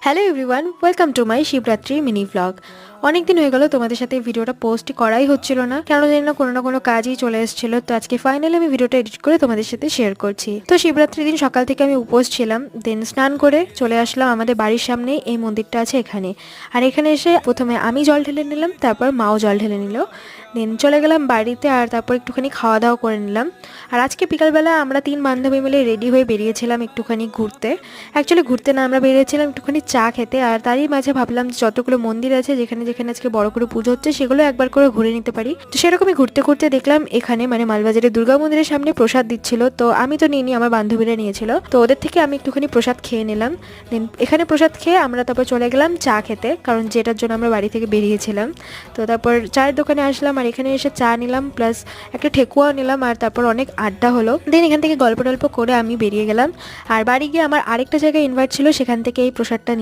Hello everyone, welcome to my Shivratri mini blog. অনেক দিন হয়ে গেল তোমাদের সাথে ভিডিওটা পোস্ট করাই হচ্ছিল না, কেন জানি না কোনো কাজই চলে এসেছিল। তো আজকে ফাইনালি আমি ভিডিওটা এডিট করে তোমাদের সাথে শেয়ার করছি। তো শিবরাত্রির দিন সকাল থেকে আমি উপোস ছিলাম, দেন স্নান করে চলে আসলাম আমাদের বাড়ির সামনে। এই মন্দিরটা আছে এখানে, আর এখানে এসে প্রথমে আমি জল ঢেলে নিলাম, তারপর মাও জল ঢেলে নিল। দেন চলে গেলাম বাড়িতে, আর তারপর একটুখানি খাওয়া দাওয়া করে নিলাম। আর আজকে বিকালবেলা আমরা 3 বান্ধবী মিলে রেডি হয়ে বেরিয়েছিলাম একটুখানি ঘুরতে। অ্যাকচুয়ালি ঘুরতে না, আমরা বেরিয়েছিলাম একটুখানি চা খেতে। আর তারই মাঝে ভাবলাম যে যতগুলো মন্দির আছে যেখানে যেখানে আজকে বড় করে পুজো হচ্ছে সেগুলো একবার করে ঘুরে নিতে পারি। তো সেরকমই ঘুরতে ঘুরতে দেখলাম এখানে মানে মালবাজারে দুর্গা মন্দিরের সামনে প্রসাদ দিচ্ছিল। তো আমি তো নিইনি, আমার বান্ধবীরা নিয়েছিল, তো ওদের থেকে আমি একটুখানি প্রসাদ খেয়ে নিলাম। দেন এখানে প্রসাদ খেয়ে আমরা তারপর চলে গেলাম চা খেতে, কারণ যেটার জন্য আমরা বাড়ি থেকে বেরিয়েছিলাম। তো তারপর চায়ের দোকানে আসলাম, আর এখানে এসে চা নিলাম, প্লাস একটা ঠেকুয়া নিলাম, আর তারপর অনেক আড্ডা হলো। দেন এখান থেকে গল্প টল্প করে আমি বেরিয়ে গেলাম। আর বাড়ি গিয়ে আমার আরেকটা জায়গায় ইনভাইট ছিল, সেখান থেকে এই প্রসাদটা